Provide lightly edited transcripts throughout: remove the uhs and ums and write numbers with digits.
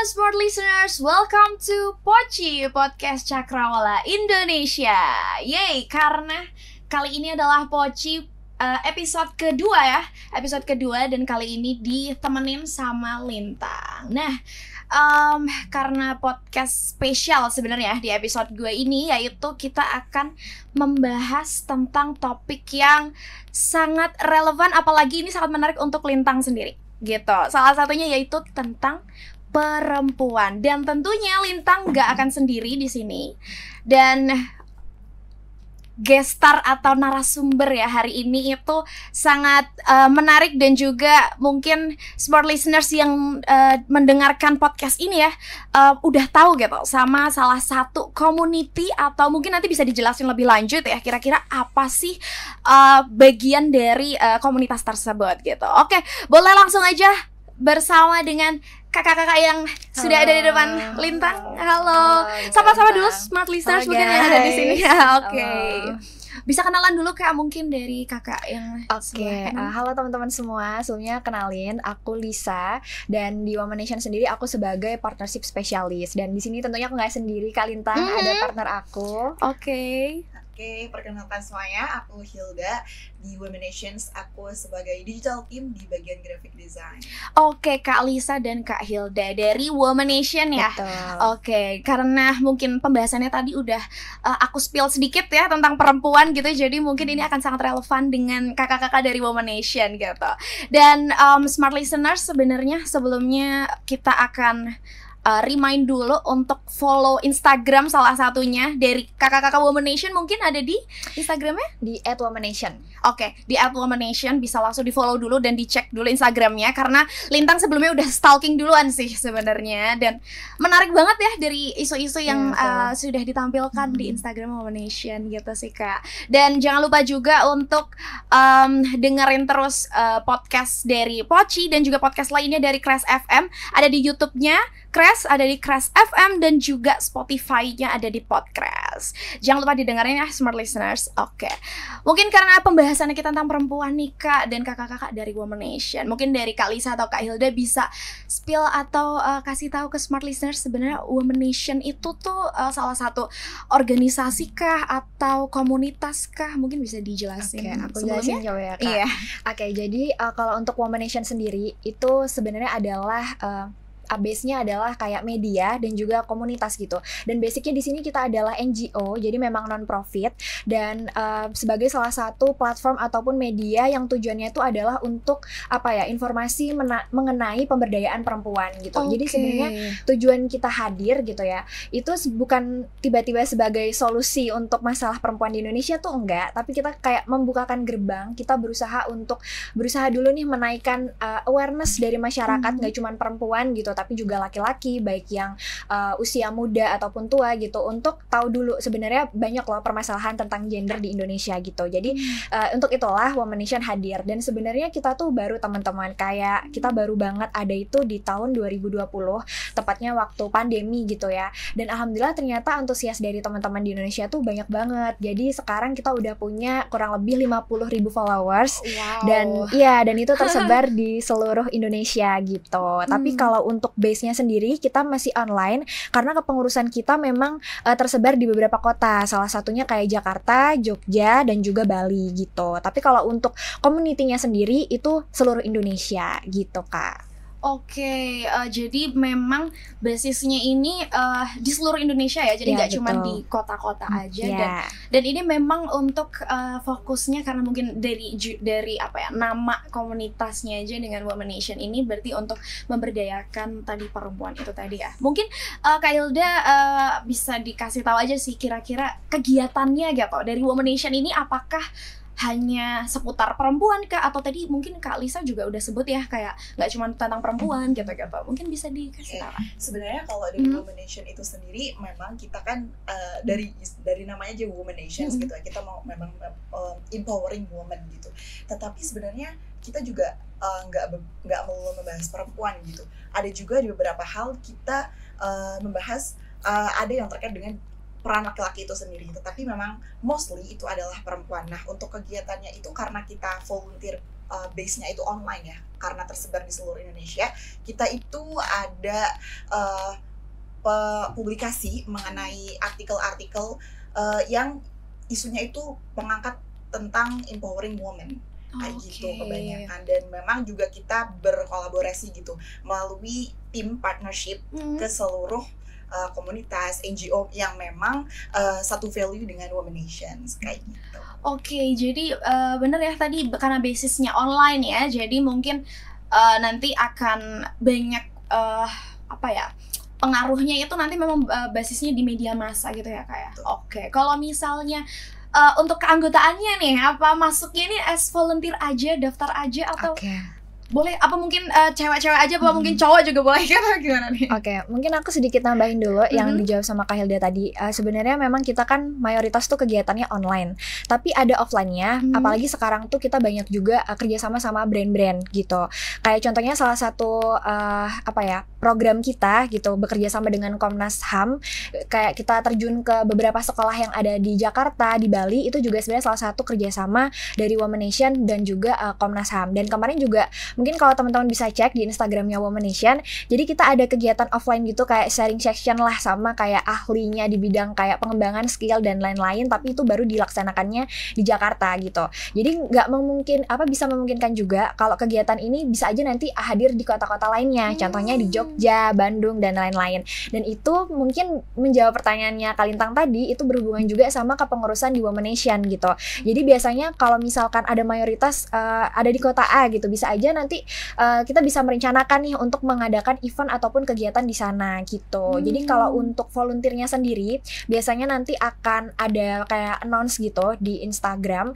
Smart listeners, welcome to Poci, podcast Cakrawala Indonesia. Yeay, karena kali ini adalah Poci episode kedua ya. Episode kedua dan kali ini ditemenin sama Lintang. Nah, karena podcast spesial sebenarnya di episode gue ini, yaitu kita akan membahas tentang topik yang sangat relevan, apalagi ini sangat menarik untuk Lintang sendiri gitu. Salah satunya yaitu tentang perempuan, dan tentunya Lintang gak akan sendiri di sini. Dan guest star atau narasumber ya hari ini itu sangat menarik, dan juga mungkin smart listeners yang mendengarkan podcast ini ya udah tahu gitu sama salah satu community, atau mungkin nanti bisa dijelasin lebih lanjut ya kira-kira apa sih bagian dari komunitas tersebut gitu. Oke, boleh langsung aja bersama dengan kakak-kakak yang sudah ada di depan Lintang. Halo. Sama-sama dulu smart listeners mungkin yang ada di sini. Oke. Bisa kenalan dulu Kak, mungkin dari kakak yang halo teman-teman semua. Sebelumnya kenalin, aku Lisa, dan di Woman Nation sendiri aku sebagai partnership spesialis. Dan di sini tentunya aku nggak sendiri, Kak Lintang, ada partner aku. Oke, perkenalkan semuanya, aku Hilda. Di Women Nations, aku sebagai digital team di bagian graphic design. Oke, Kak Lisa dan Kak Hilda dari Women Nation ya. Oke, karena mungkin pembahasannya tadi udah aku spill sedikit ya tentang perempuan gitu, jadi mungkin ini akan sangat relevan dengan kakak-kakak dari Women Nation gitu. Dan smart listeners, sebenarnya sebelumnya kita akan remind dulu untuk follow Instagram salah satunya dari kakak-kakak Woman Nation. Mungkin ada di Instagramnya? Di @womanation. Oke, di @womanation bisa langsung di follow dulu dan dicek dulu Instagramnya, karena Lintang sebelumnya udah stalking duluan sih sebenarnya, dan menarik banget ya dari isu-isu yang sudah ditampilkan di Instagram Womanation gitu sih Kak. Dan jangan lupa juga untuk dengerin terus podcast dari Poci dan juga podcast lainnya dari Crash FM, ada di YouTube-nya Crash, ada di Crash FM, dan juga Spotify-nya ada di Podcast. Jangan lupa didengarin ya smart listeners. Oke. Mungkin karena pembahasannya kita tentang perempuan nih Kak dan kakak-kakak dari Woman Nation, mungkin dari Kak Lisa atau Kak Hilda bisa spill atau kasih tahu ke smart listeners sebenarnya Woman Nation itu tuh salah satu organisasi kah atau komunitas kah? Mungkin bisa dijelasin. Oke, aku jelasin coba ya Kak. Iya. Oke, jadi kalau untuk Woman Nation sendiri itu sebenarnya adalah base-nya adalah kayak media dan juga komunitas gitu. Dan basicnya di sini kita adalah NGO, jadi memang non-profit, dan sebagai salah satu platform ataupun media yang tujuannya itu adalah untuk informasi mengenai pemberdayaan perempuan gitu. Jadi sebenarnya tujuan kita hadir gitu ya, itu bukan tiba-tiba sebagai solusi untuk masalah perempuan di Indonesia tuh enggak, tapi kita kayak membukakan gerbang, kita berusaha dulu nih menaikkan awareness dari masyarakat, nggak cuma perempuan gitu, tapi juga laki-laki, baik yang usia muda ataupun tua gitu, untuk tahu dulu sebenarnya banyak loh permasalahan tentang gender di Indonesia gitu. Jadi untuk itulah Woman Nation hadir, dan sebenarnya kita tuh baru teman-teman, kayak kita baru banget ada itu di tahun 2020, tepatnya waktu pandemi gitu ya. Dan alhamdulillah ternyata antusias dari teman-teman di Indonesia tuh banyak banget. Jadi sekarang kita udah punya kurang lebih 50.000 followers. Dan itu tersebar di seluruh Indonesia gitu. Tapi kalau untuk base-nya sendiri kita masih online, karena kepengurusan kita memang tersebar di beberapa kota, salah satunya kayak Jakarta, Jogja, dan juga Bali gitu. Tapi kalau untuk community-nya sendiri itu seluruh Indonesia gitu Kak. Oke, jadi memang basisnya ini di seluruh Indonesia ya, jadi nggak cuma di kota-kota aja. Dan ini memang untuk fokusnya, karena mungkin dari nama komunitasnya aja dengan Woman Nation ini berarti untuk memberdayakan tadi perempuan itu tadi ya. Mungkin Kak Hilda bisa dikasih tahu aja sih kira-kira kegiatannya gitu dari Woman Nation ini, apakah hanya seputar perempuan kah, atau tadi mungkin Kak Lisa juga udah sebut ya kayak nggak cuma tentang perempuan gitu, mungkin bisa dikasih tahu. Sebenarnya kalau dari Woman Nation itu sendiri, memang kita kan dari namanya aja Woman Nations gitu ya, kita mau memang empowering women gitu. Tetapi sebenarnya kita juga nggak melulu membahas perempuan gitu. Ada juga di beberapa hal kita membahas ada yang terkait dengan peran laki-laki itu sendiri, tetapi memang mostly itu adalah perempuan. Nah, untuk kegiatannya itu karena kita volunteer base-nya itu online ya, karena tersebar di seluruh Indonesia. Kita itu ada publikasi mengenai artikel-artikel yang isunya itu mengangkat tentang empowering women kayak gitu kebanyakan. Dan memang juga kita berkolaborasi gitu melalui tim partnership ke seluruh komunitas NGO yang memang satu value dengan Women Nations kayak gitu. Oke, jadi bener ya tadi karena basisnya online ya, jadi mungkin nanti akan banyak apa ya, pengaruhnya itu nanti memang basisnya di media massa gitu ya Kak ya. Oke, kalau misalnya untuk keanggotaannya nih, apa masuknya ini as volunteer aja, daftar aja atau boleh apa mungkin cewek-cewek aja apa mungkin cowok juga boleh kan, gimana nih? Oke, mungkin aku sedikit nambahin dulu yang dijawab sama Kak Hilda tadi. Sebenarnya memang kita kan mayoritas tuh kegiatannya online, tapi ada offline-nya. Apalagi sekarang tuh kita banyak juga kerjasama sama brand-brand gitu. Kayak contohnya salah satu program kita gitu bekerja sama dengan Komnas HAM. Kayak kita terjun ke beberapa sekolah yang ada di Jakarta, di Bali, itu juga sebenarnya salah satu kerjasama dari Women Nation dan juga Komnas HAM. Dan kemarin juga mungkin kalau teman-teman bisa cek di Instagramnya Women Nation, jadi kita ada kegiatan offline gitu kayak sharing session lah sama kayak ahlinya di bidang kayak pengembangan skill dan lain-lain, tapi itu baru dilaksanakannya di Jakarta gitu. Jadi nggak bisa memungkinkan juga kalau kegiatan ini bisa aja nanti hadir di kota-kota lainnya, contohnya di Jogja, Bandung dan lain-lain. Dan itu mungkin menjawab pertanyaannya Kalintang tadi, itu berhubungan juga sama kepengurusan di Women Nation gitu. Jadi biasanya kalau misalkan ada mayoritas ada di kota A gitu, bisa aja nanti kita bisa merencanakan nih untuk mengadakan event ataupun kegiatan di sana gitu. Jadi kalau untuk volunteernya sendiri biasanya nanti akan ada kayak announce gitu di Instagram.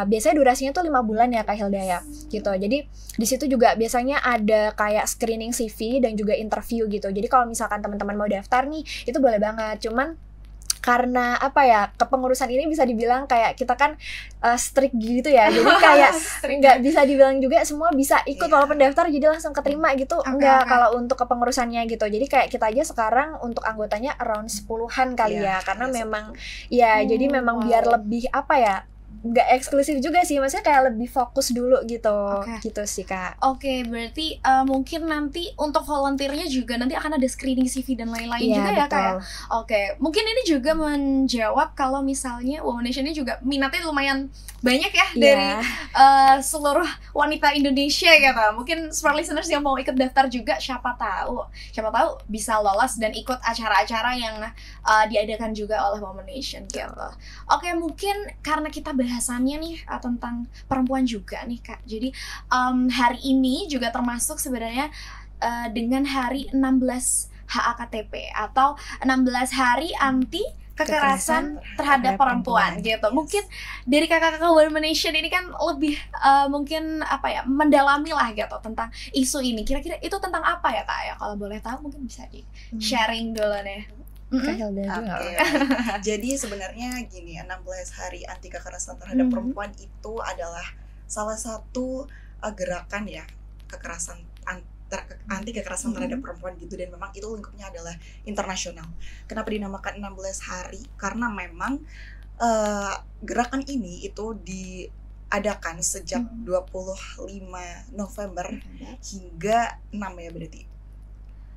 Biasanya durasinya tuh 5 bulan ya Kak Hilda ya gitu. Jadi di situ juga biasanya ada kayak screening CV dan juga interview gitu. Jadi kalau misalkan teman-teman mau daftar nih itu boleh banget. Cuman karena kepengurusan ini bisa dibilang kayak kita kan strict gitu ya, jadi kayak nggak bisa dibilang juga semua bisa ikut walaupun daftar jadi langsung keterima gitu, enggak. Kalau untuk kepengurusannya gitu, jadi kayak kita aja sekarang untuk anggotanya around 10-an kali ya, karena memang ya jadi memang biar lebih nggak eksklusif juga sih, maksudnya kayak lebih fokus dulu gitu. Gitu sih Kak. Oke, berarti mungkin nanti untuk volunteernya juga nanti akan ada screening CV dan lain-lain juga ya Kak ya. Oke, mungkin ini juga menjawab kalau misalnya Women Nation ini juga minatnya lumayan banyak ya dari seluruh wanita Indonesia gitu. Mungkin smart listeners yang mau ikut daftar juga, siapa tahu bisa lolos dan ikut acara-acara yang diadakan juga oleh Women Nation gitu. Oke, mungkin karena kita bahasannya nih tentang perempuan juga nih Kak. Jadi hari ini juga termasuk sebenarnya dengan hari 16 HAKTP atau 16 hari anti kekerasan terhadap perempuan gitu. Mungkin dari kakak-kakak Women Nation ini kan lebih mungkin mendalami lah gitu tentang isu ini. Kira-kira itu tentang apa ya Kak ya? Kalau boleh tahu mungkin bisa di sharing dulu nih. Jadi sebenarnya gini, 16 hari anti kekerasan terhadap perempuan itu adalah salah satu gerakan ya anti kekerasan terhadap perempuan gitu, dan memang itu lingkupnya adalah internasional. Kenapa dinamakan 16 hari? Karena memang gerakan ini itu diadakan sejak 25 November hingga 6 ya berarti.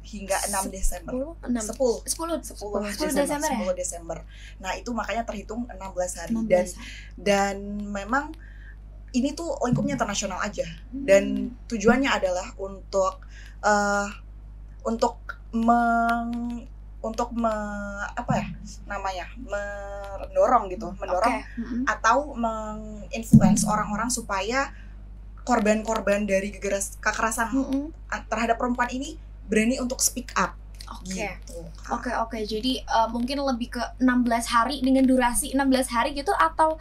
Hingga 6 Desember. 10 Desember. Nah, itu makanya terhitung 16 hari. Dan memang ini tuh lingkupnya internasional aja. Dan tujuannya adalah untuk mendorong atau menginfluence orang-orang supaya korban-korban dari kekerasan terhadap perempuan ini berani untuk speak up. Oke. Jadi mungkin lebih ke 16 hari dengan durasi 16 hari gitu, atau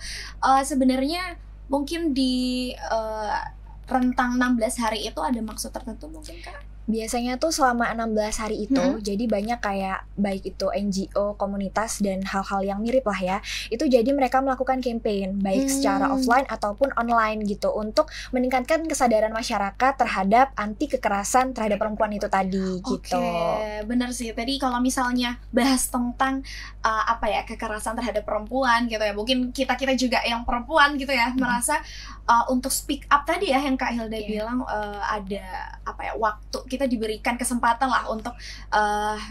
sebenarnya mungkin di rentang 16 hari itu ada maksud tertentu mungkin Kak? Biasanya tuh selama 16 hari itu, jadi banyak kayak baik itu NGO, komunitas dan hal-hal yang mirip lah ya. Itu jadi mereka melakukan campaign baik secara offline ataupun online gitu untuk meningkatkan kesadaran masyarakat terhadap anti kekerasan terhadap perempuan itu tadi gitu. Oke, benar sih. Tadi kalau misalnya bahas tentang kekerasan terhadap perempuan gitu ya. Mungkin kita juga yang perempuan gitu ya merasa untuk speak up tadi ya yang Kak Hilda bilang ada waktu kita diberikan kesempatan lah untuk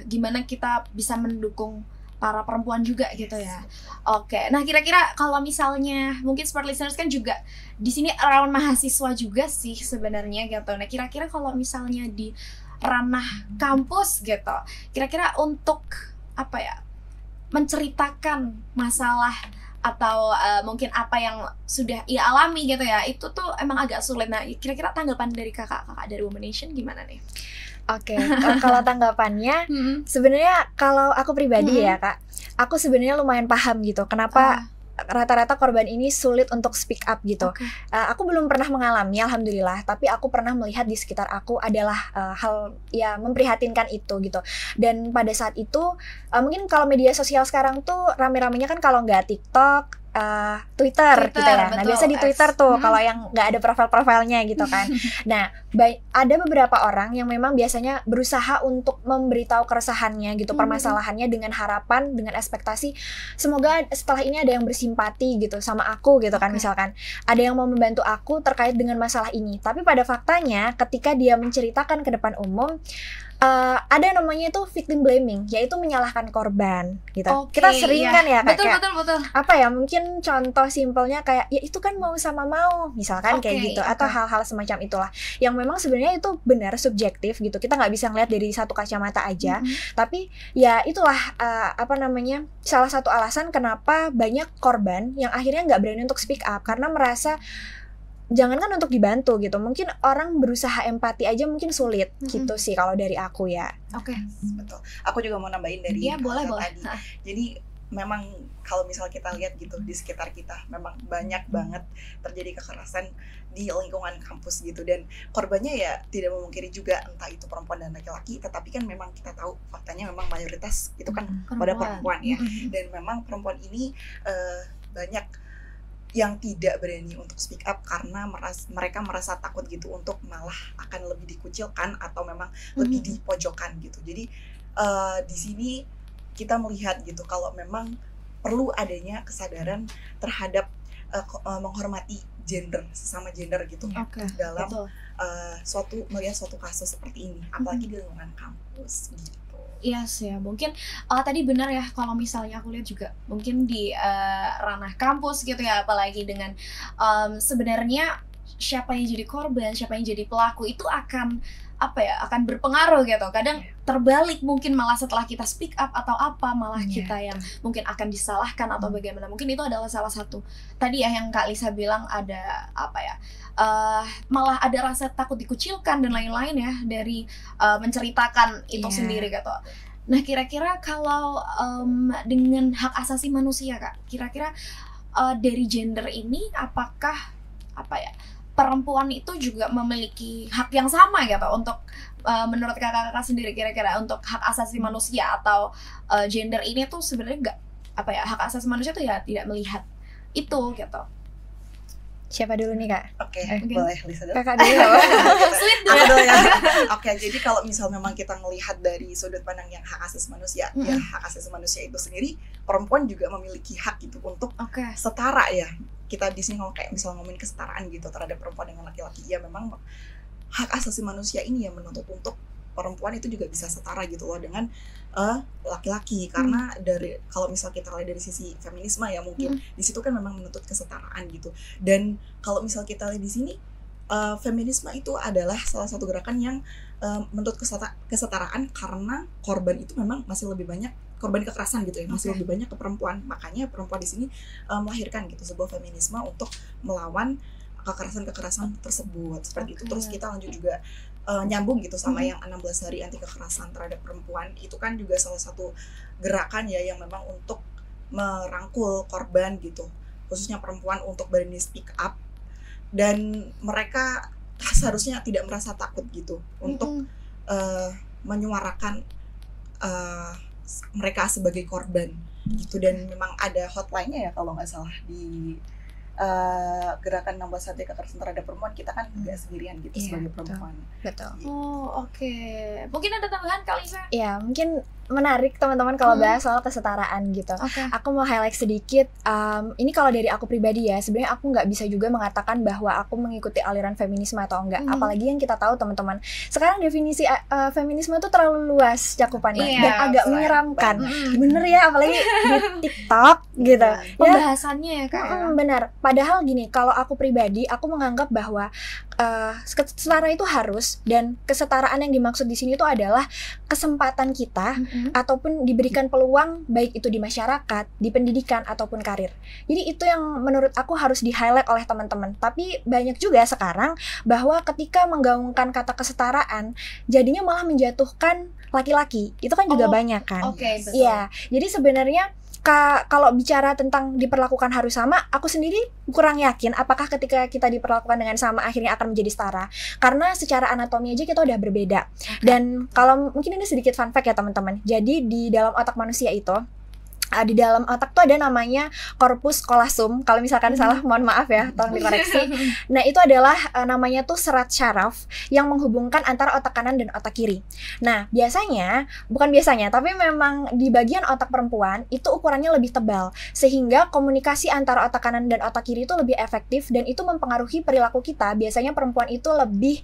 gimana kita bisa mendukung para perempuan juga gitu ya. Oke, nah kira-kira kalau misalnya mungkin smart listeners kan juga di sini around mahasiswa juga sih sebenarnya gitu. Nah kira-kira kalau misalnya di ranah kampus gitu, kira-kira untuk menceritakan masalah atau mungkin apa yang sudah ia alami gitu ya, itu tuh emang agak sulit. Nah kira-kira tanggapan dari kakak-kakak dari Womanation gimana nih? Oke, kalau tanggapannya sebenarnya kalau aku pribadi ya Kak, aku sebenarnya lumayan paham gitu kenapa rata-rata korban ini sulit untuk speak up gitu. Aku belum pernah mengalami alhamdulillah, tapi aku pernah melihat di sekitar aku adalah hal ya memprihatinkan itu gitu. Dan pada saat itu mungkin kalau media sosial sekarang tuh rame-ramenya kan kalau nggak TikTok, Twitter gitu ya. Nah biasa di Twitter tuh kalau yang nggak ada profil-profilnya gitu kan. Nah ada beberapa orang yang memang biasanya berusaha untuk memberitahu keresahannya gitu, permasalahannya dengan harapan, dengan ekspektasi semoga setelah ini ada yang bersimpati gitu sama aku gitu kan. Misalkan ada yang mau membantu aku terkait dengan masalah ini. Tapi pada faktanya ketika dia menceritakan ke depan umum, ada namanya itu victim blaming, yaitu menyalahkan korban gitu. Kita sering kan ya Kak, betul. Apa ya, mungkin contoh simpelnya kayak ya itu kan mau sama mau misalkan kayak gitu, atau hal-hal semacam itulah yang memang sebenarnya itu benar subjektif gitu. Kita nggak bisa ngeliat dari satu kacamata aja. Tapi ya itulah salah satu alasan kenapa banyak korban yang akhirnya nggak berani untuk speak up karena merasa jangankan untuk dibantu gitu, mungkin orang berusaha empati aja mungkin sulit gitu sih kalau dari aku ya. Betul. Aku juga mau nambahin dari boleh. tadi. Jadi memang kalau misal kita lihat gitu di sekitar kita memang banyak banget terjadi kekerasan di lingkungan kampus gitu, dan korbannya ya tidak memungkiri juga entah itu perempuan dan laki-laki, tetapi kan memang kita tahu faktanya memang mayoritas itu kan pada perempuan ya. Dan memang perempuan ini banyak yang tidak berani untuk speak up karena mereka merasa takut gitu untuk malah akan lebih dikucilkan atau memang lebih dipojokkan gitu. Jadi di sini kita melihat gitu kalau memang perlu adanya kesadaran terhadap menghormati gender, sesama gender gitu dalam melihat suatu kasus seperti ini, apalagi di lingkungan kampus gitu. Yes ya, mungkin tadi benar ya kalau misalnya aku lihat juga mungkin di ranah kampus gitu ya, apalagi dengan sebenarnya siapa yang jadi korban, siapa yang jadi pelaku itu akan berpengaruh gitu. Kadang terbalik mungkin malah setelah kita speak up atau malah kita yang mungkin akan disalahkan atau bagaimana. Mungkin itu adalah salah satu tadi ya yang Kak Lisa bilang ada malah ada rasa takut dikucilkan dan lain-lain ya dari menceritakan itu sendiri gitu. Nah kira-kira kalau dengan hak asasi manusia Kak, kira-kira dari gender ini apakah perempuan itu juga memiliki hak yang sama gitu untuk menurut kakak-kakak sendiri, kira-kira untuk hak asasi manusia atau gender ini tuh sebenarnya hak asasi manusia tuh ya tidak melihat itu gitu. Siapa dulu nih Kak? Oke, boleh Lisa dulu. Kakak dulu. Sweet ya. Oke, jadi kalau misal memang kita melihat dari sudut pandang yang hak asasi manusia, ya hak asasi manusia itu sendiri perempuan juga memiliki hak gitu untuk setara ya. Kita di sini ngomongin kesetaraan gitu terhadap perempuan dengan laki-laki. Ya memang hak asasi manusia ini yang menuntut untuk perempuan itu juga bisa setara gitu loh dengan laki-laki, karena kalau misal kita lihat dari sisi feminisme ya mungkin di situ kan memang menuntut kesetaraan gitu. Dan kalau misal kita lihat di sini feminisme itu adalah salah satu gerakan yang menuntut kesetaraan karena korban itu memang masih lebih banyak, korban kekerasan gitu ya, masih lebih banyak ke perempuan. Makanya perempuan di sini melahirkan gitu sebuah feminisme untuk melawan kekerasan tersebut seperti itu. Terus kita lanjut juga nyambung gitu sama yang 16 hari anti kekerasan terhadap perempuan, itu kan juga salah satu gerakan ya yang memang untuk merangkul korban gitu, khususnya perempuan untuk berani speak up, dan mereka seharusnya tidak merasa takut gitu untuk menyuarakan mereka sebagai korban gitu. Dan memang ada hotline-nya ya kalau nggak salah di gerakan 16 anti kekerasan terhadap perempuan. Kita kan nggak sendirian gitu sebagai perempuan. Betul. Oh, oke. Mungkin ada tambahan kali, Lisa? Ya, mungkin menarik teman-teman kalau bahas soal kesetaraan gitu. Aku mau highlight sedikit. Ini kalau dari aku pribadi ya, sebenarnya aku nggak bisa juga mengatakan bahwa aku mengikuti aliran feminisme atau enggak. Apalagi yang kita tahu teman-teman, sekarang definisi feminisme itu terlalu luas cakupannya dan agak menyeramkan. Bener ya, apalagi di TikTok gitu. Pembahasannya ya Kak. Benar. Padahal gini, kalau aku pribadi, aku menganggap bahwa kesetaraan itu harus, dan kesetaraan yang dimaksud di sini itu adalah kesempatan kita ataupun diberikan peluang, baik itu di masyarakat, di pendidikan ataupun karir. Jadi itu yang menurut aku harus di-highlight oleh teman-teman. Tapi banyak juga sekarang bahwa ketika menggaungkan kata kesetaraan, jadinya malah menjatuhkan laki-laki. Itu kan juga banyak kan. Betul. Iya. Jadi sebenarnya kalau bicara tentang diperlakukan harus sama, aku sendiri kurang yakin apakah ketika kita diperlakukan dengan sama akhirnya akan menjadi setara. Karena secara anatomi aja kita udah berbeda. Dan kalau mungkin ini sedikit fun fact ya teman-teman. Jadi di dalam otak manusia itu, di dalam otak tuh ada namanya corpus callosum. Kalau misalkan salah, mohon maaf ya, tolong dikoreksi. Nah, itu adalah namanya tuh serat syaraf yang menghubungkan antara otak kanan dan otak kiri. Nah, bukan biasanya, tapi memang di bagian otak perempuan itu ukurannya lebih tebal, sehingga komunikasi antara otak kanan dan otak kiri itu lebih efektif, dan itu mempengaruhi perilaku kita. Biasanya perempuan itu lebih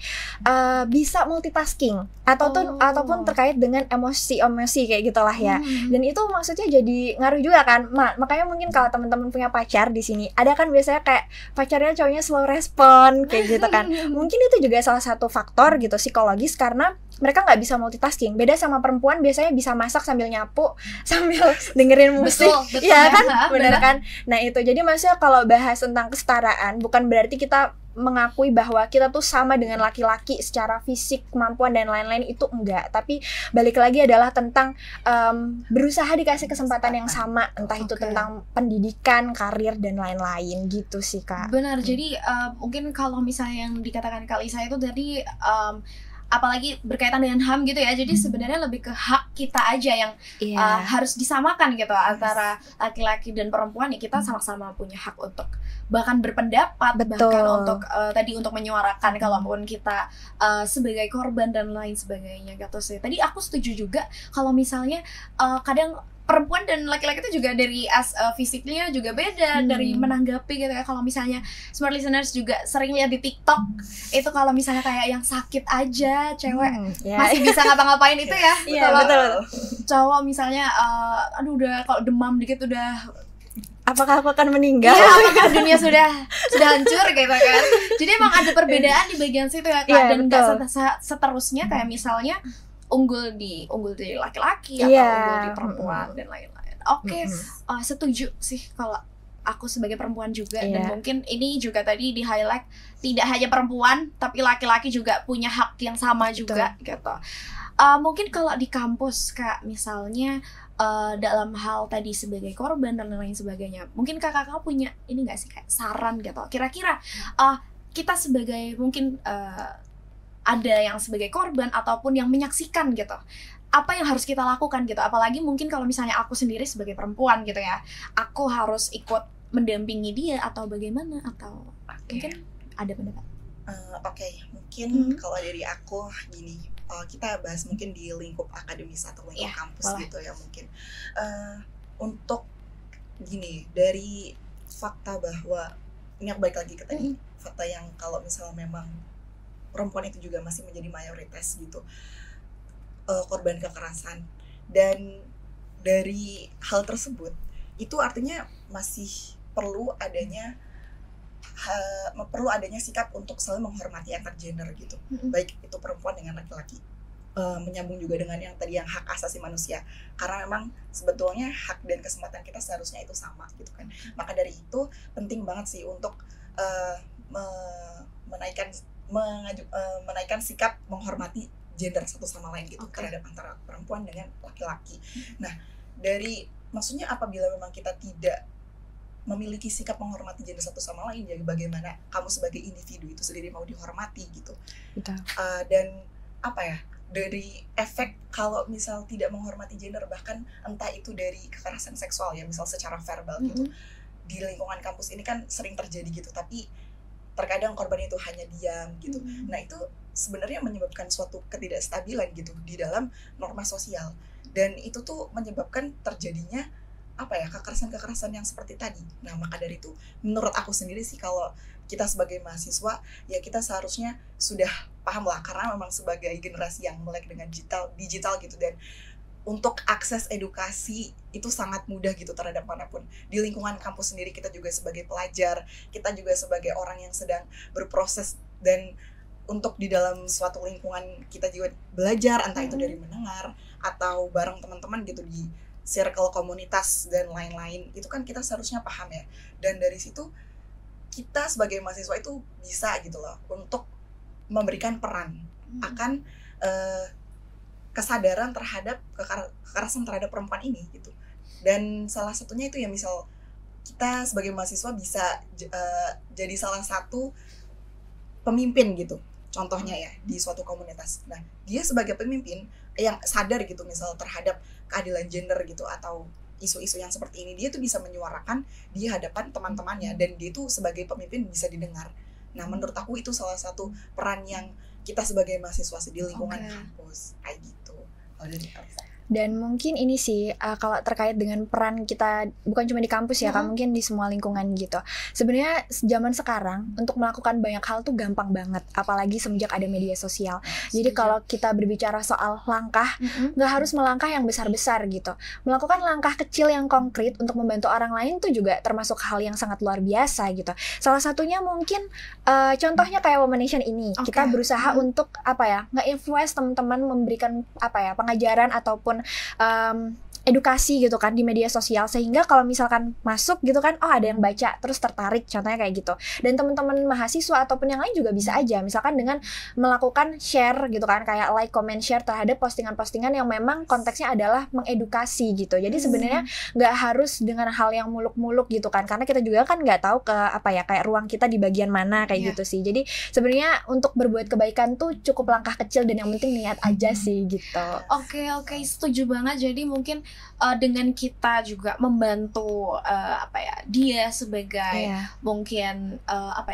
bisa multitasking ataupun terkait dengan emosi kayak gitulah ya. Dan itu maksudnya jadi ngaruh juga kan. Makanya mungkin kalau teman-teman punya pacar di sini, ada kan biasanya kayak pacarnya cowoknya slow respon kayak gitu kan. Mungkin itu juga salah satu faktor gitu psikologis, karena mereka nggak bisa multitasking. Beda sama perempuan, biasanya bisa masak sambil nyapu, sambil dengerin musik. Betul ya kan? Bener kan? Nah itu, jadi maksudnya kalau bahas tentang kesetaraan, bukan berarti kita mengakui bahwa kita tuh sama dengan laki-laki secara fisik, kemampuan dan lain-lain, itu enggak. Tapi balik lagi adalah tentang berusaha dikasih kesempatan yang sama, entah itu tentang pendidikan, karir dan lain-lain gitu sih Kak. Benar. Jadi mungkin kalau misalnya yang dikatakan Kak Lisa itu tadi apalagi berkaitan dengan HAM gitu ya, jadi sebenarnya lebih ke hak kita aja yang harus disamakan gitu antara laki-laki dan perempuan. Ya kita sama-sama punya hak untuk bahkan berpendapat, bahkan untuk tadi untuk menyuarakan kalaupun kita sebagai korban dan lain sebagainya gitu sih. Tadi aku setuju juga kalau misalnya kadang perempuan dan laki-laki itu juga dari fisiknya juga beda dari menanggapi gitu ya. Kalau misalnya smart listeners juga sering lihat di TikTok itu, kalau misalnya kayak yang sakit aja cewek masih bisa ngapa-ngapain itu ya. Iya, betul. Cowok misalnya aduh udah kalau demam dikit udah, apakah aku akan meninggal? Iya, apakah dunia sudah hancur gitu kan. Jadi emang ada perbedaan di bagian situ ya Kak. Dan nggak seterusnya kayak misalnya unggul di laki-laki atau unggul di perempuan dan lain-lain. Setuju sih kalau aku sebagai perempuan juga. Dan mungkin ini juga tadi di highlight, tidak hanya perempuan tapi laki-laki juga punya hak yang sama juga gitu. Mungkin kalau di kampus Kak, misalnya dalam hal tadi sebagai korban dan lain sebagainya, mungkin kakak punya ini nggak sih kayak saran gitu, kira-kira kita sebagai mungkin ada yang sebagai korban ataupun yang menyaksikan gitu, apa yang harus kita lakukan gitu. Apalagi mungkin kalau misalnya aku sendiri sebagai perempuan gitu ya, aku harus ikut mendampingi dia atau bagaimana, atau mungkin ada pendapat? Mungkin kalau dari aku gini, kita bahas mungkin di lingkup akademis atau lingkup kampus gitu ya mungkin. Untuk gini, dari fakta bahwa ini aku balik lagi ke tadi, fakta yang kalau misalnya memang perempuan itu juga masih menjadi mayoritas gitu korban kekerasan, dan dari hal tersebut itu artinya masih perlu adanya sikap untuk selalu menghormati antar gender gitu, baik itu perempuan dengan laki-laki. Menyambung juga dengan yang tadi yang hak asasi manusia, karena memang sebetulnya hak dan kesempatan kita seharusnya itu sama gitu kan. Maka dari itu penting banget sih untuk menaikkan sikap menghormati gender satu sama lain gitu, terhadap antara perempuan dengan laki-laki. Nah, maksudnya apabila memang kita tidak memiliki sikap menghormati gender satu sama lain, jadi bagaimana kamu sebagai individu itu sendiri mau dihormati gitu. Betul. Dan apa ya, dari efek kalau misal tidak menghormati gender, bahkan entah itu dari kekerasan seksual ya, misal secara verbal gitu. Di lingkungan kampus ini kan sering terjadi gitu, tapi terkadang korban itu hanya diam gitu. Nah itu sebenarnya menyebabkan suatu ketidakstabilan gitu di dalam norma sosial, dan itu tuh menyebabkan terjadinya kekerasan-kekerasan yang seperti tadi. Nah maka dari itu menurut aku sendiri sih, kalau kita sebagai mahasiswa ya kita seharusnya sudah paham lah, karena memang sebagai generasi yang melek dengan digital gitu, dan untuk akses edukasi itu sangat mudah gitu terhadap manapun. Di lingkungan kampus sendiri kita juga sebagai pelajar, kita juga sebagai orang yang sedang berproses, dan untuk di dalam suatu lingkungan kita juga belajar, entah itu dari mendengar atau bareng teman-teman gitu di circle komunitas dan lain-lain, itu kan kita seharusnya paham ya. Dan dari situ kita sebagai mahasiswa itu bisa gitu loh untuk memberikan peran akan kesadaran terhadap kekerasan terhadap perempuan ini gitu. Dan salah satunya itu ya, misal kita sebagai mahasiswa bisa jadi salah satu pemimpin gitu, contohnya ya di suatu komunitas. Nah dia sebagai pemimpin yang sadar gitu misal terhadap keadilan gender gitu atau isu-isu yang seperti ini, dia tuh bisa menyuarakan di hadapan teman-temannya, dan dia tuh sebagai pemimpin bisa didengar. Nah menurut aku itu salah satu peran yang kita sebagai mahasiswa di lingkungan kampus kayak gitu. Kalau dari Elsa. Dan mungkin ini sih kalau terkait dengan peran kita bukan cuma di kampus ya, kan mungkin di semua lingkungan gitu. Sebenarnya zaman sekarang untuk melakukan banyak hal tuh gampang banget, apalagi semenjak ada media sosial. Jadi kalau kita berbicara soal langkah, nggak harus melangkah yang besar-besar gitu. Melakukan langkah kecil yang konkret untuk membantu orang lain tuh juga termasuk hal yang sangat luar biasa gitu. Salah satunya mungkin contohnya kayak Womanation ini, kita berusaha untuk nge-influence teman-teman, memberikan pengajaran ataupun edukasi gitu kan di media sosial, sehingga kalau misalkan masuk gitu kan, ada yang baca terus tertarik, contohnya kayak gitu. Dan teman-teman mahasiswa ataupun yang lain juga bisa aja misalkan dengan melakukan share gitu kan, kayak like, comment, share terhadap postingan-postingan yang memang konteksnya adalah mengedukasi gitu. Jadi sebenarnya nggak harus dengan hal yang muluk-muluk gitu kan, karena kita juga kan nggak tahu kayak ruang kita di bagian mana kayak gitu sih. Jadi sebenarnya untuk berbuat kebaikan tuh cukup langkah kecil, dan yang penting niat aja sih gitu. Oke, setuju banget. Jadi mungkin dengan kita juga membantu dia sebagai mungkin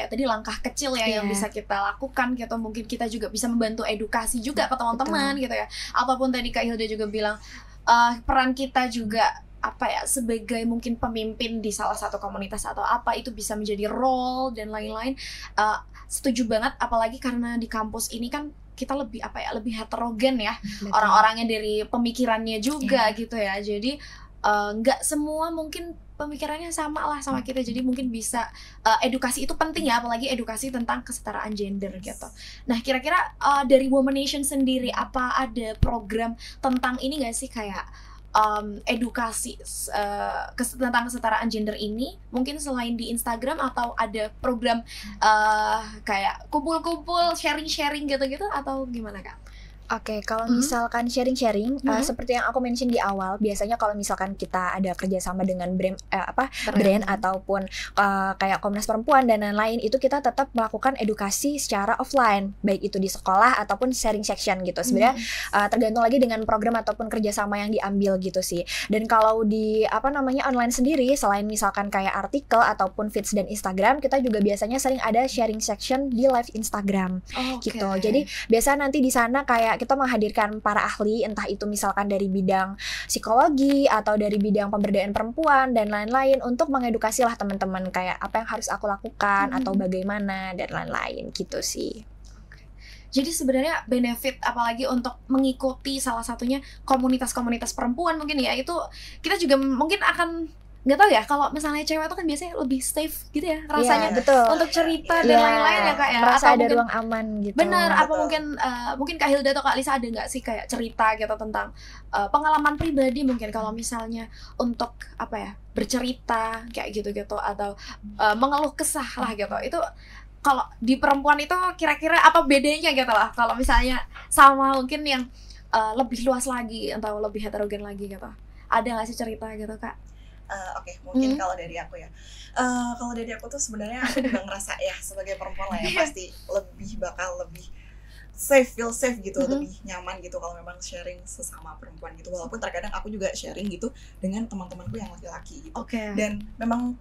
tadi langkah kecil ya yang bisa kita lakukan gitu. Mungkin kita juga bisa membantu edukasi juga ke teman-teman gitu ya. Apapun tadi Kak Hilda juga bilang, peran kita juga sebagai mungkin pemimpin di salah satu komunitas atau itu bisa menjadi role dan lain-lain. Setuju banget, apalagi karena di kampus ini kan kita lebih lebih heterogen ya. Betul. Orang-orangnya dari pemikirannya juga gitu ya. Jadi nggak semua mungkin pemikirannya sama lah sama kita. Jadi mungkin bisa edukasi itu penting ya, apalagi edukasi tentang kesetaraan gender gitu. Nah kira-kira dari Womanation sendiri apa ada program tentang ini nggak sih, kayak edukasi tentang kesetaraan gender ini, mungkin selain di Instagram, atau ada program kayak kumpul-kumpul sharing-sharing gitu-gitu, atau gimana Kak? Oke, kalau misalkan sharing-sharing, seperti yang aku mention di awal, biasanya kalau misalkan kita ada kerjasama dengan brand ataupun kayak Komnas Perempuan dan lain-lain, itu kita tetap melakukan edukasi secara offline, baik itu di sekolah ataupun sharing section gitu. Sebenarnya tergantung lagi dengan program ataupun kerjasama yang diambil gitu sih. Dan kalau di online sendiri, selain misalkan kayak artikel ataupun feeds dan Instagram, kita juga biasanya sering ada sharing section di live Instagram gitu. Jadi biasa nanti di sana kayak kita menghadirkan para ahli, entah itu misalkan dari bidang psikologi atau dari bidang pemberdayaan perempuan dan lain-lain, untuk mengedukasi lah teman-teman kayak apa yang harus aku lakukan atau bagaimana dan lain-lain gitu sih. Jadi sebenarnya benefit apalagi untuk mengikuti salah satunya komunitas-komunitas perempuan mungkin ya, itu kita juga mungkin akan nggak tahu ya, kalau misalnya cewek itu kan biasanya lebih safe gitu ya rasanya, betul, untuk cerita dan lain-lain ya Kak ya, merasa atau ada ruang aman gitu. Benar, apa mungkin Kak Hilda atau Kak Lisa ada nggak sih kayak cerita gitu tentang pengalaman pribadi mungkin kalau misalnya untuk bercerita kayak gitu-gitu, atau mengeluh kesah lah gitu, itu kalau di perempuan itu kira-kira apa bedanya gitu lah, kalau misalnya sama mungkin yang lebih luas lagi atau lebih heterogen lagi gitu, ada nggak sih cerita gitu Kak? Oke, mungkin kalau dari aku ya, kalau dari aku tuh sebenarnya aku juga ngerasa ya sebagai perempuan lah ya, pasti bakal lebih feel safe gitu, lebih nyaman gitu kalau memang sharing sesama perempuan gitu. Walaupun terkadang aku juga sharing gitu dengan teman-temanku yang laki-laki gitu. Dan memang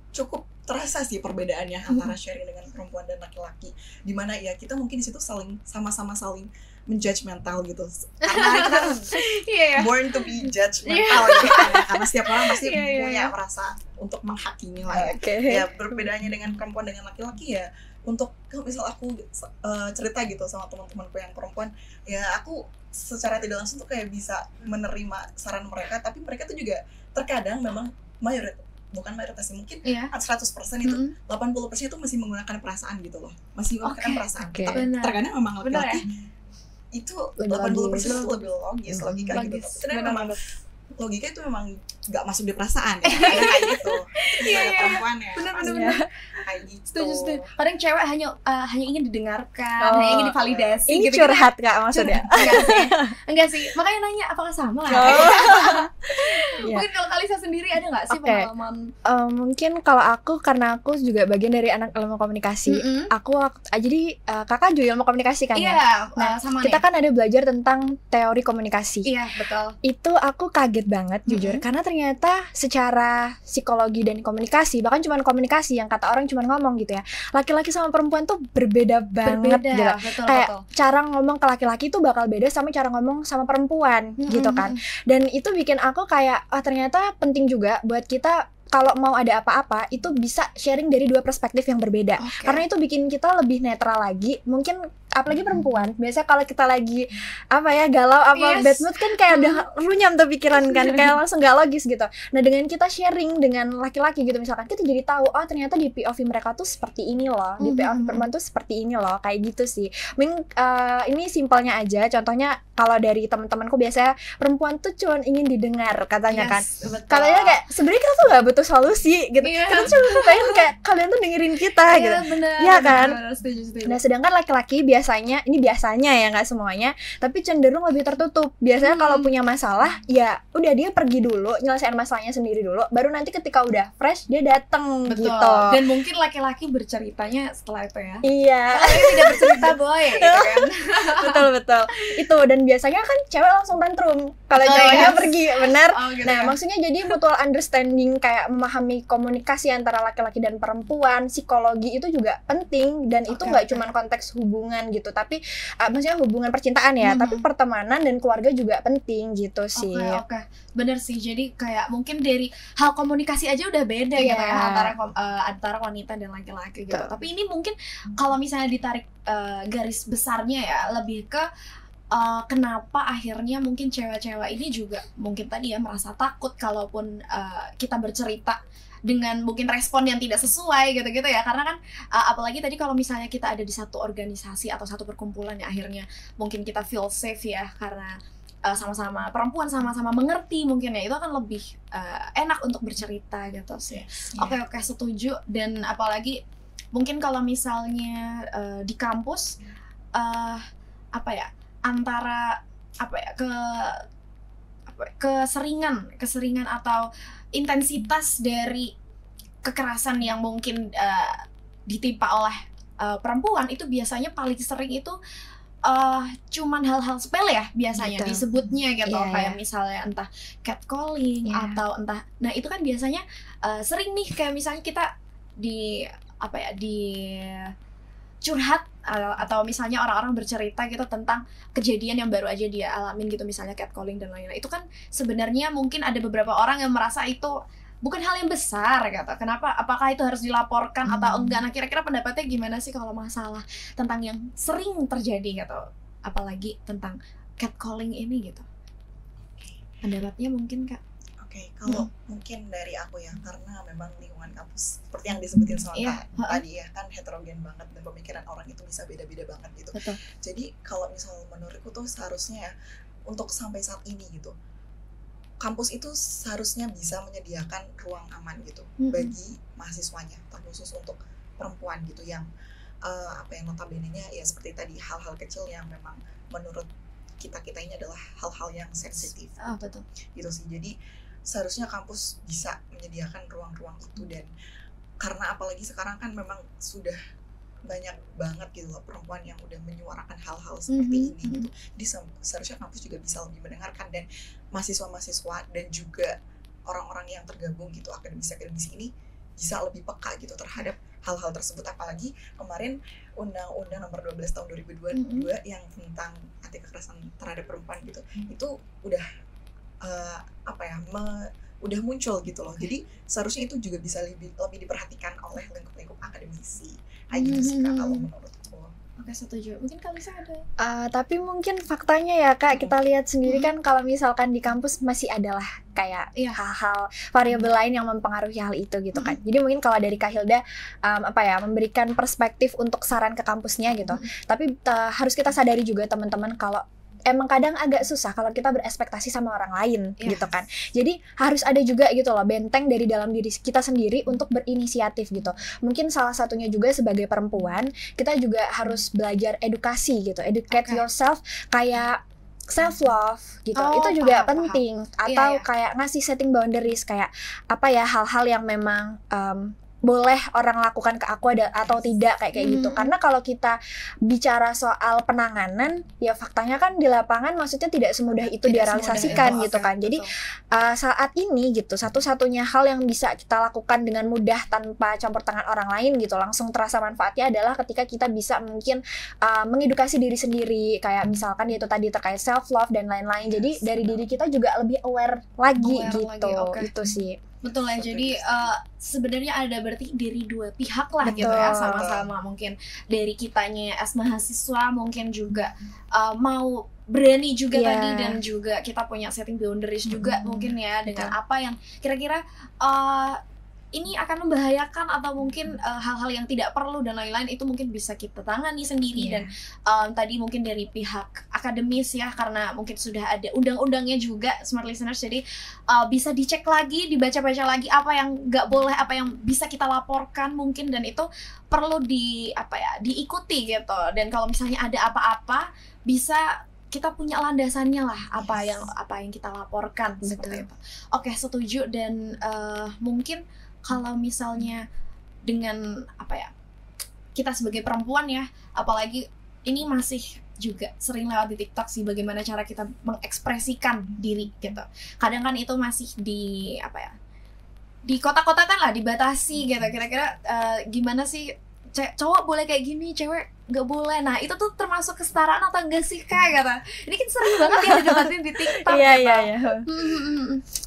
cukup terasa sih perbedaannya antara sharing dengan perempuan dan laki-laki, dimana ya kita mungkin di situ sama-sama saling menjudgmental gitu, karena kita born to be judgmental gitu kan, karena setiap orang pasti punya rasa untuk menghakimi lah ya. Ya perbedaannya dengan perempuan dengan laki-laki ya, untuk kalau misal aku cerita gitu sama teman-temanku yang perempuan, ya aku secara tidak langsung tuh kayak bisa menerima saran mereka, tapi mereka tuh juga terkadang memang bukan mayoritas mungkin 100% itu 80% itu masih menggunakan perasaan gitu loh, masih menggunakan perasaan. Tapi terkadang memang laki-laki itu 80% itu lebih logis, logika gitu. Tapi memang logika itu memang nggak masuk di perasaan ya, kayak gitu. Perempuan ya benar kayak gitu. Setuju. Kadang cewek hanya ingin didengarkan, hanya ingin divalidasi. Ini gitu, curhat Kak maksudnya? Enggak sih, makanya nanya apakah sama. Mungkin kalau Kalisa sendiri ada nggak sih pengalaman? Mungkin kalau aku, karena aku juga bagian dari anak ilmu komunikasi, jadi kakak juga ilmu komunikasi kan ya? Nah, sama kita kan ada belajar tentang teori komunikasi. Iya, betul. Itu aku kaget banget jujur, karena ternyata secara psikologi dan komunikasi, bahkan cuma komunikasi yang kata orang cuma ngomong gitu ya, laki-laki sama perempuan tuh berbeda banget gitu. Kayak cara ngomong ke laki-laki tuh bakal beda sama cara ngomong sama perempuan gitu kan. Dan itu bikin aku kayak ternyata penting juga buat kita kalau mau ada apa-apa itu bisa sharing dari dua perspektif yang berbeda. Karena itu bikin kita lebih netral lagi. Mungkin apalagi perempuan, biasanya kalau kita lagi galau bad mood kan kayak udah runyam tuh pikiran kan, kayak langsung gak logis gitu. Nah dengan kita sharing dengan laki-laki gitu misalkan, kita jadi tahu ternyata di POV mereka tuh seperti ini loh, di POV perempuan tuh seperti ini loh, kayak gitu sih. Ini simpelnya aja, contohnya kalau dari teman-temanku biasanya perempuan tuh cuma ingin didengar katanya kan. Katanya kayak sebenarnya kita tuh gak butuh solusi gitu. Kita cuma pengen kayak kalian tuh dengerin kita gitu. Iya kan? Setuju. Nah sedangkan laki-laki biasanya ya nggak semuanya, tapi cenderung lebih tertutup. Biasanya kalau punya masalah ya udah dia pergi dulu nyelesain masalahnya sendiri dulu, baru nanti ketika udah fresh dia dateng gitu. Dan mungkin laki-laki berceritanya setelah itu ya. Iya. Kalau tidak bercerita boy gitu kan. Betul. Itu, dan biasanya kan cewek langsung tantrum kalau cowoknya pergi, benar. Nah maksudnya jadi mutual understanding, kayak memahami komunikasi antara laki-laki dan perempuan, psikologi itu juga penting. Dan itu nggak cuma konteks hubungan gitu, tapi maksudnya hubungan percintaan ya, tapi pertemanan dan keluarga juga penting gitu sih. Bener sih. Jadi kayak mungkin dari hal komunikasi aja udah beda gitu ya antara wanita dan laki-laki gitu. Tapi ini mungkin kalau misalnya ditarik garis besarnya ya, lebih ke kenapa akhirnya mungkin cewek-cewek ini juga mungkin tadi ya merasa takut kalaupun kita bercerita dengan mungkin respon yang tidak sesuai gitu-gitu ya. Karena kan apalagi tadi kalau misalnya kita ada di satu organisasi atau satu perkumpulan ya, akhirnya mungkin kita feel safe ya, karena sama-sama perempuan, sama-sama mengerti mungkin ya, itu akan lebih enak untuk bercerita gitu sih. Oke, setuju. Dan apalagi mungkin kalau misalnya di kampus antara keseringan atau intensitas dari kekerasan yang mungkin ditimpa oleh perempuan itu biasanya paling sering itu cuman hal-hal sepele ya biasanya disebutnya gitu, kayak misalnya entah catcalling atau entah, nah itu kan biasanya sering nih, kayak misalnya kita di curhat atau misalnya orang-orang bercerita gitu tentang kejadian yang baru aja dia alamin gitu, misalnya catcalling dan lain-lain. Itu kan sebenarnya mungkin ada beberapa orang yang merasa itu bukan hal yang besar gitu. Kenapa? Apakah itu harus dilaporkan atau enggak? Nah, kira-kira pendapatnya gimana sih kalau masalah tentang yang sering terjadi gitu, apalagi tentang catcalling ini gitu? Pendapatnya mungkin Kak? Kalau mungkin dari aku ya, karena memang lingkungan kampus seperti yang disebutin sama Kak tadi ya, kan heterogen banget dan pemikiran orang itu bisa beda-beda banget gitu. Jadi kalau misal menurutku tuh seharusnya ya, untuk sampai saat ini gitu, kampus itu seharusnya bisa menyediakan ruang aman gitu bagi mahasiswanya, terkhusus untuk perempuan gitu, yang notabene-nya ya seperti tadi, hal-hal kecil yang memang menurut kita ini adalah hal-hal yang sensitif. Betul. Gitu sih. Jadi seharusnya kampus bisa menyediakan ruang-ruang itu, dan karena apalagi sekarang kan memang sudah banyak banget gitu loh perempuan yang udah menyuarakan hal-hal seperti ini gitu. Jadi seharusnya kampus juga bisa lebih mendengarkan, dan mahasiswa-mahasiswa dan juga orang-orang yang tergabung gitu akademisi ini bisa lebih peka gitu terhadap hal-hal tersebut. Apalagi kemarin Undang-Undang Nomor 12 Tahun 2022 yang tentang anti kekerasan terhadap perempuan gitu, itu udah udah muncul gitu loh. Jadi seharusnya itu juga bisa lebih diperhatikan oleh lingkup-lingkup akademisi. Gitu sih Kak, kalau menurutku. Oke, setuju. Mungkin kalau bisa ada. Tapi mungkin faktanya ya Kak, kita lihat sendiri kan kalau misalkan di kampus masih adalah kayak hal-hal variabel lain yang mempengaruhi hal itu gitu kan. Jadi mungkin kalau dari Kak Hilda memberikan perspektif untuk saran ke kampusnya gitu. Tapi harus kita sadari juga teman-teman kalau emang kadang agak susah kalau kita berekspektasi sama orang lain gitu kan. Jadi harus ada juga gitu loh benteng dari dalam diri kita sendiri untuk berinisiatif gitu. Mungkin salah satunya juga sebagai perempuan, kita juga harus belajar edukasi gitu. Educate yourself, kayak self love gitu. Itu juga penting. Atau kayak ngasih setting boundaries, kayak apa ya, hal-hal yang memang boleh orang lakukan ke aku atau tidak kayak gitu. Karena kalau kita bicara soal penanganan, ya faktanya kan di lapangan maksudnya tidak semudah itu direalisasikan gitu kan. Jadi saat ini gitu, satu-satunya hal yang bisa kita lakukan dengan mudah tanpa campur tangan orang lain gitu, langsung terasa manfaatnya adalah ketika kita bisa mungkin mengedukasi diri sendiri, kayak misalkan itu tadi terkait self love dan lain-lain. Jadi dari diri kita juga lebih aware lagi gitu. Itu sih. Betul ya, jadi sebenarnya ada berarti dari dua pihak lah gitu ya, sama-sama mungkin dari kitanya as mahasiswa mungkin juga mau berani juga tadi, dan juga kita punya setting boundaries juga mungkin ya dengan apa yang kira-kira ini akan membahayakan atau mungkin hal-hal yang tidak perlu dan lain-lain, itu mungkin bisa kita tangani sendiri. Dan tadi mungkin dari pihak akademis ya, karena mungkin sudah ada undang-undangnya juga smart listeners, jadi bisa dicek lagi, dibaca-baca lagi apa yang nggak boleh, apa yang bisa kita laporkan mungkin, dan itu perlu diikuti gitu. Dan kalau misalnya ada apa-apa bisa kita punya landasannya lah, apa yang kita laporkan seperti itu. Oke, setuju. Dan mungkin kalau misalnya dengan kita sebagai perempuan ya, apalagi ini masih juga sering lewat di TikTok sih, bagaimana cara kita mengekspresikan diri gitu. Kadang kan itu masih di kotak-kotakan lah, dibatasi gitu. Kira-kira gimana sih, cowok boleh kayak gini, cewek nggak boleh. Nah itu tuh termasuk kesetaraan atau enggak sih Kak? Gitu. Ini kan sering banget ya didebatin di TikTok. Iya.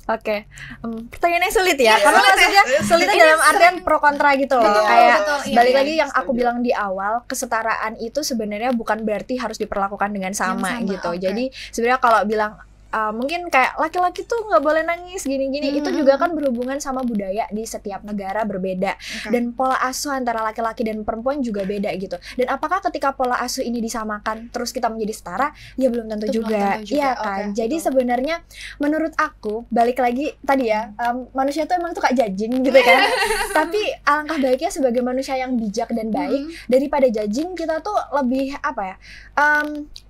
Oke. Pertanyaannya sulit ya, karena maksudnya sulitnya dalam artian pro kontra gitu loh. Kayak balik lagi yang aku bilang di awal, kesetaraan itu sebenarnya bukan berarti harus diperlakukan dengan sama gitu. Jadi sebenarnya kalau bilang mungkin kayak laki-laki tuh nggak boleh nangis gini-gini, itu juga kan berhubungan sama budaya di setiap negara berbeda, dan pola asuh antara laki-laki dan perempuan juga beda gitu. Dan apakah ketika pola asuh ini disamakan terus kita menjadi setara? Ya belum tentu juga. Iya kan. Jadi sebenarnya menurut aku, balik lagi tadi ya, manusia tuh emang suka judging gitu kan. Tapi alangkah baiknya sebagai manusia yang bijak dan baik, daripada judging, kita tuh lebih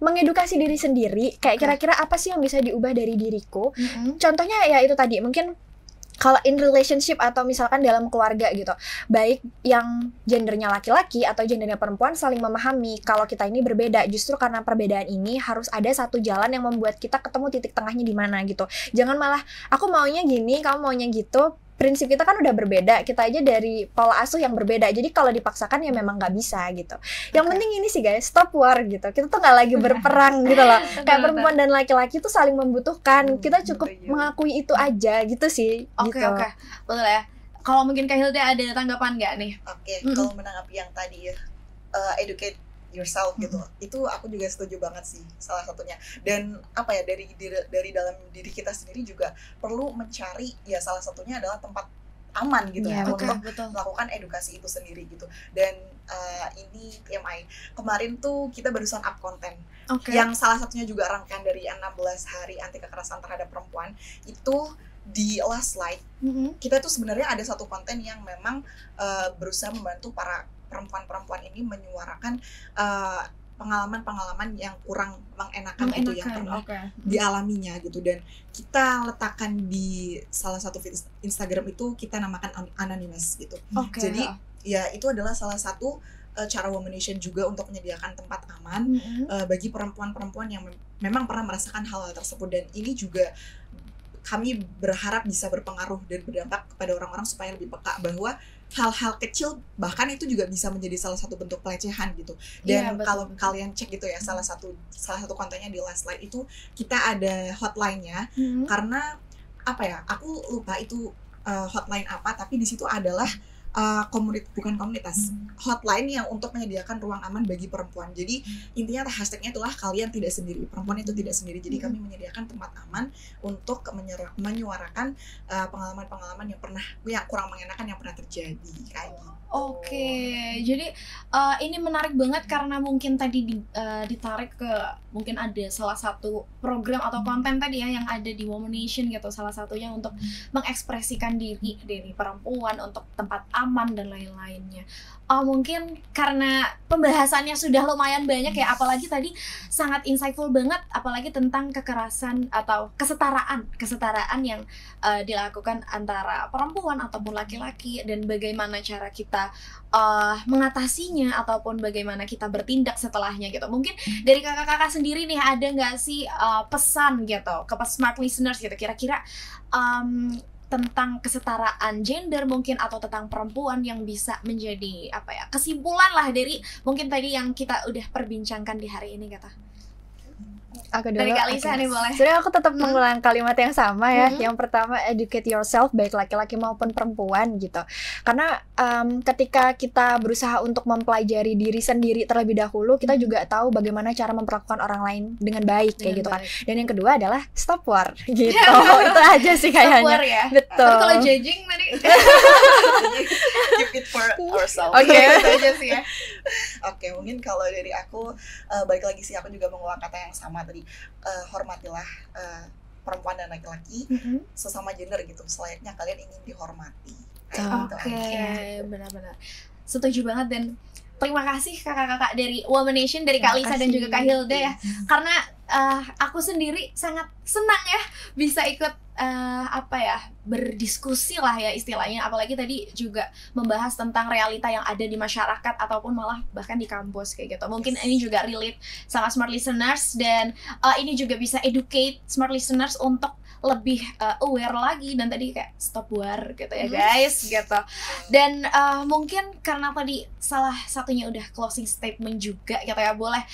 mengedukasi diri sendiri, kayak kira-kira apa sih yang bisa diubah dari diriku. Contohnya ya itu tadi, mungkin kalau in relationship atau misalkan dalam keluarga gitu, baik yang gendernya laki-laki atau gendernya perempuan, saling memahami kalau kita ini berbeda. Justru karena perbedaan ini harus ada satu jalan yang membuat kita ketemu titik tengahnya di mana gitu. Jangan malah aku maunya gini, kamu maunya gitu. Prinsip kita kan udah berbeda, kita aja dari pola asuh yang berbeda. Jadi kalau dipaksakan ya memang nggak bisa gitu. Yang penting ini sih guys, stop war gitu. Kita tuh nggak lagi berperang gitu loh. Kayak perempuan dan laki-laki tuh saling membutuhkan. Kita cukup mengakui itu aja gitu sih. Oke. Betul ya. Kalau mungkin Kak Hilda ada tanggapan nggak nih? Oke, kalau menanggapi yang tadi ya, educate yourself gitu, itu aku juga setuju banget sih, salah satunya. Dan dari dalam diri kita sendiri juga perlu mencari, ya salah satunya adalah tempat aman gitu untuk melakukan edukasi itu sendiri gitu. Dan ini TMI, kemarin tuh kita barusan up konten yang salah satunya juga rangkaian dari 16 hari anti kekerasan terhadap perempuan. Itu di last slide kita tuh sebenarnya ada satu konten yang memang berusaha membantu para perempuan-perempuan ini menyuarakan pengalaman-pengalaman yang kurang mengenakan itu yang pernah dialaminya gitu. Dan kita letakkan di salah satu Instagram itu, kita namakan anonymous gitu. Jadi ya itu adalah salah satu cara Womanation juga untuk menyediakan tempat aman bagi perempuan-perempuan yang memang pernah merasakan hal-hal tersebut, dan ini juga kami berharap bisa berpengaruh dan berdampak kepada orang-orang supaya lebih peka bahwa hal-hal kecil bahkan itu juga bisa menjadi salah satu bentuk pelecehan gitu. Dan kalau kalian cek gitu ya, salah satu kontennya di last slide itu kita ada hotline-nya, karena apa ya, aku lupa itu hotline apa, tapi di situ adalah bukan komunitas, hotline yang untuk menyediakan ruang aman bagi perempuan. Jadi intinya hashtagnya itulah kalian tidak sendiri, perempuan itu tidak sendiri. Jadi kami menyediakan tempat aman untuk menyuarakan pengalaman-pengalaman yang kurang mengenakan yang pernah terjadi kayak gitu. Oke, jadi ini menarik banget karena mungkin tadi ditarik ke mungkin ada salah satu program atau konten tadi ya yang ada di Womanation gitu, salah satunya untuk mengekspresikan diri dari perempuan untuk tempat aman dan lain-lainnya. Mungkin karena pembahasannya sudah lumayan banyak ya, apalagi tadi sangat insightful banget, apalagi tentang kekerasan atau kesetaraan yang dilakukan antara perempuan ataupun laki-laki, dan bagaimana cara kita mengatasinya ataupun bagaimana kita bertindak setelahnya gitu. Mungkin dari kakak-kakak sendiri nih, ada nggak sih pesan gitu ke smart listeners gitu, kira-kira tentang kesetaraan gender mungkin atau tentang perempuan yang bisa menjadi apa ya, kesimpulan lah dari mungkin tadi yang kita udah perbincangkan di hari ini kata. Aku dulu. Dari Kak Lisa nih boleh. Sebenarnya aku tetap mengulang kalimat yang sama ya. Yang pertama, educate yourself, baik laki-laki maupun perempuan gitu. Karena ketika kita berusaha untuk mempelajari diri sendiri terlebih dahulu, kita juga tahu bagaimana cara memperlakukan orang lain dengan baik kayak gitu kan. Dan yang kedua adalah stop war gitu. Itu aja sih kayaknya. Stop war ya. Betul. Tapi kalau judging tadi keep it for ourselves. Oke, itu aja sih ya. Oke, mungkin kalau dari aku balik lagi sih, aku juga mengulang kata yang sama tadi. Hormatilah perempuan dan laki-laki sesama gender gitu, selayaknya kalian ingin dihormati. Oke, benar-benar setuju banget, dan terima kasih kakak-kakak dari Womanation, dari Kak Lisa dan juga Kak Hilda ya, karena aku sendiri sangat senang ya bisa ikut berdiskusi lah ya istilahnya, apalagi tadi juga membahas tentang realita yang ada di masyarakat ataupun malah bahkan di kampus kayak gitu. Mungkin ini juga relate sama smart listeners, dan ini juga bisa educate smart listeners untuk lebih aware lagi, dan tadi kayak stop war gitu ya guys gitu. Dan mungkin karena tadi salah satunya udah closing statement juga gitu ya, boleh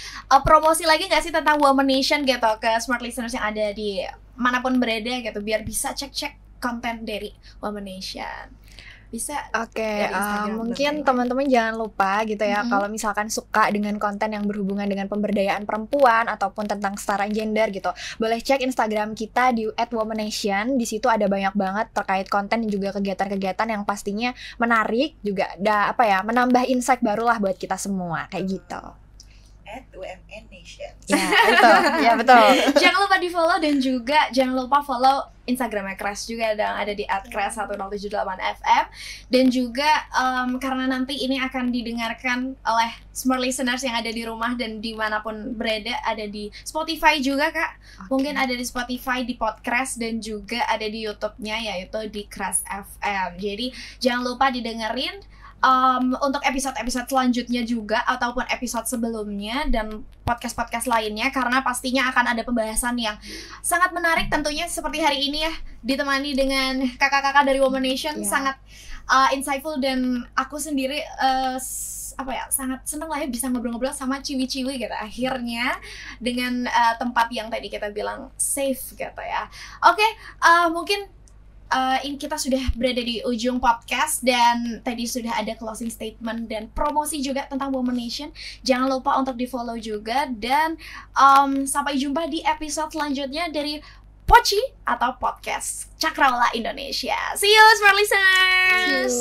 promosi lagi nggak sih tentang Womanation gitu ke smart listeners yang ada di manapun berada gitu, biar bisa cek-cek konten dari Womanation. Bisa. Oke, mungkin teman-teman jangan lupa gitu ya, kalau misalkan suka dengan konten yang berhubungan dengan pemberdayaan perempuan ataupun tentang kesetaraan gender gitu, boleh cek Instagram kita di @womanation. Di situ ada banyak banget terkait konten dan juga kegiatan-kegiatan yang pastinya menarik, juga menambah insight barulah buat kita semua kayak gitu. @WMNation. Ya betul. Jangan lupa di follow, dan juga jangan lupa follow Instagramnya Crash juga, ada di @crash1078fm. Dan juga karena nanti ini akan didengarkan oleh smart listeners yang ada di rumah dan dimanapun berada, ada di Spotify juga Kak. Mungkin ada di Spotify, di podcast, dan juga ada di YouTube-nya yaitu di Crash FM. Jadi jangan lupa didengerin untuk episode-episode selanjutnya juga, ataupun episode sebelumnya dan podcast-podcast lainnya, karena pastinya akan ada pembahasan yang sangat menarik tentunya, seperti hari ini ya, ditemani dengan kakak-kakak dari Womanation. Sangat insightful, dan aku sendiri sangat senang lah ya bisa ngobrol-ngobrol sama ciwi-ciwi gitu akhirnya, dengan tempat yang tadi kita bilang safe gitu ya. Oke, mungkin kita sudah berada di ujung podcast, dan tadi sudah ada closing statement dan promosi juga tentang Womanation. Jangan lupa untuk di follow juga, dan sampai jumpa di episode selanjutnya dari Poci atau podcast Cakrawala Indonesia. See you smart listeners.